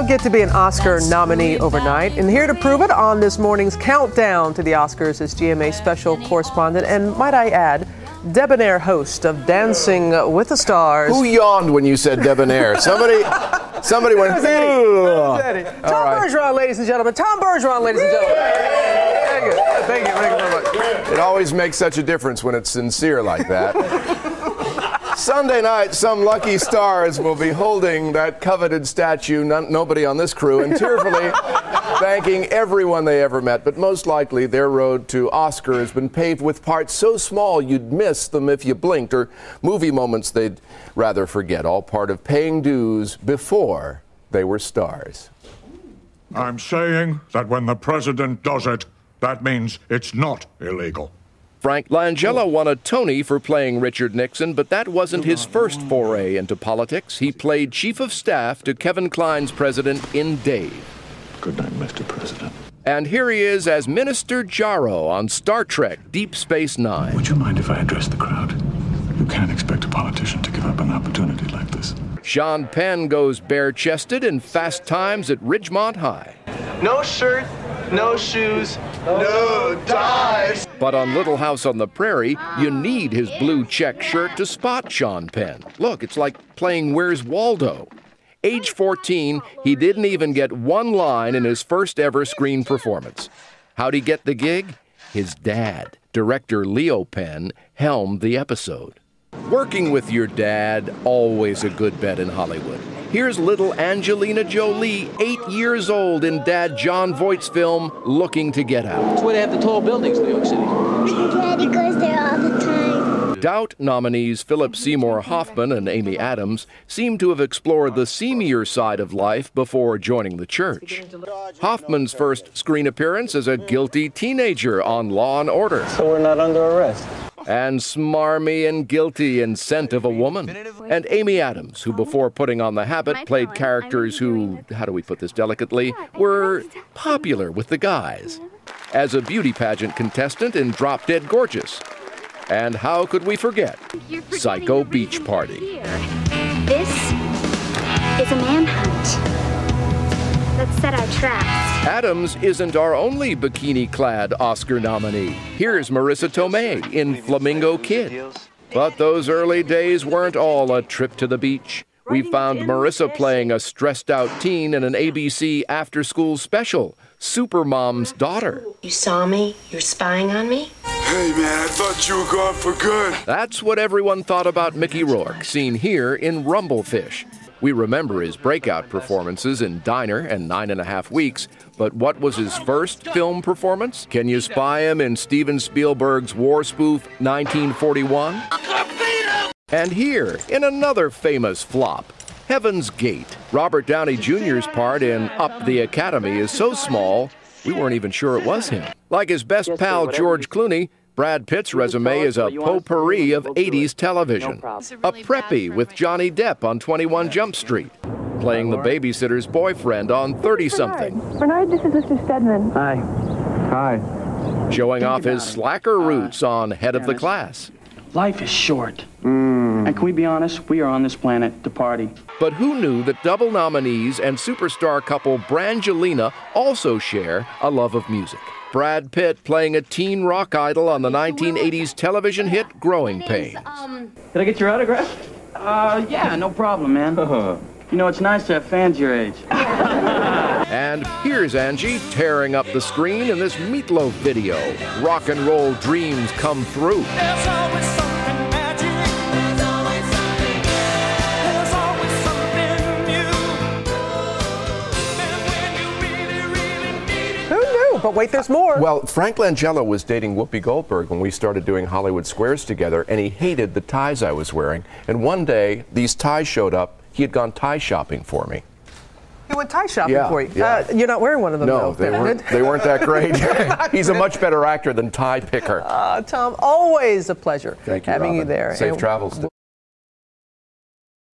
don't get to be an Oscar nominee overnight, and here to prove it on this morning's countdown to the Oscars is GMA special correspondent and, might I add, debonair host of Dancing with the Stars. Who yawned when you said debonair? Somebody went, Eddie. Tom Bergeron, ladies and gentlemen. Tom Bergeron, ladies and gentlemen. Thank you very much. It always makes such a difference when it's sincere like that. Sunday night, some lucky stars will be holding that coveted statue, nobody on this crew, and tearfully thanking everyone they ever met. But most likely, their road to Oscar has been paved with parts so small you'd miss them if you blinked, or movie moments they'd rather forget, all part of paying dues before they were stars. I'm saying that when the president does it, that means it's not illegal. Frank Langella won a Tony for playing Richard Nixon, but that wasn't his first foray into politics. He played chief of staff to Kevin Kline's president in Dave. Good night, Mr. President. And here he is as Minister Jaro on Star Trek Deep Space Nine. Would you mind if I address the crowd? You can't expect a politician to give up an opportunity like this. Sean Penn goes bare-chested in Fast Times at Ridgemont High. No shirt, no shoes, no ties. But on Little House on the Prairie, you need his blue check shirt to spot Sean Penn. Look, it's like playing Where's Waldo? Age 14, he didn't even get one line in his first ever screen performance. How'd he get the gig? His dad, director Leo Penn, helmed the episode. Working with your dad, always a good bet in Hollywood. Here's little Angelina Jolie, 8 years old, in Dad John Voight's film, Looking to Get Out. That's why they have the tall buildings in New York City. Daddy goes there all the time. Doubt nominees Philip Seymour Hoffman and Amy Adams seem to have explored the seamier side of life before joining the church. Hoffman's first screen appearance as a guilty teenager on Law & Order. So we're not under arrest. And smarmy and guilty in Scent of a Woman. And Amy Adams, who before putting on the habit played characters who, how do we put this delicately, were popular with the guys. As a beauty pageant contestant in Drop Dead Gorgeous. And how could we forget Psycho Beach Party? This is a manhunt. Let's set our traps. Adams isn't our only bikini-clad Oscar nominee. Here's Marissa Tomei in Flamingo Kid. But those early days weren't all a trip to the beach. We found Marissa playing a stressed-out teen in an ABC after-school special, Supermom's Daughter. You saw me? You're spying on me? Hey, man, I thought you were gone for good. That's what everyone thought about Mickey Rourke, seen here in Rumblefish. We remember his breakout performances in Diner and 9½ Weeks, but what was his first film performance? Can you spy him in Steven Spielberg's war spoof 1941? And here, in another famous flop, Heaven's Gate. Robert Downey Jr.'s part in Up the Academy is so small, we weren't even sure it was him. Like his best pal George Clooney, Brad Pitt's resume is a potpourri of 80s television. A preppy with Johnny Depp on 21 Jump Street. Playing the babysitter's boyfriend on 30-something. Bernard, this is Mr. Stedman. Hi. Hi. Showing off his slacker roots on Head of the Class. Life is short. And can we be honest? We are on this planet to party. But who knew that double nominees and superstar couple Brangelina also share a love of music? Brad Pitt playing a teen rock idol on the 1980s television hit Growing Pains. Did I get your autograph? Yeah, no problem, man. You know, it's nice to have fans your age. And here's Angie tearing up the screen in this Meatloaf video. Rock and roll dreams come through. There's always something magic. There's always something. There's always something new. And when you really, really need it. Who knew? But wait, there's more. Well, Frank Langella was dating Whoopi Goldberg when we started doing Hollywood Squares together, and he hated the ties I was wearing. And one day, these ties showed up. He had gone tie shopping for me. He went tie shopping for you. Yeah. You're not wearing one of them, no, though. they weren't that great. He's a much better actor than tie picker. Tom, always a pleasure Thank you, having Robin. you there. Safe travels.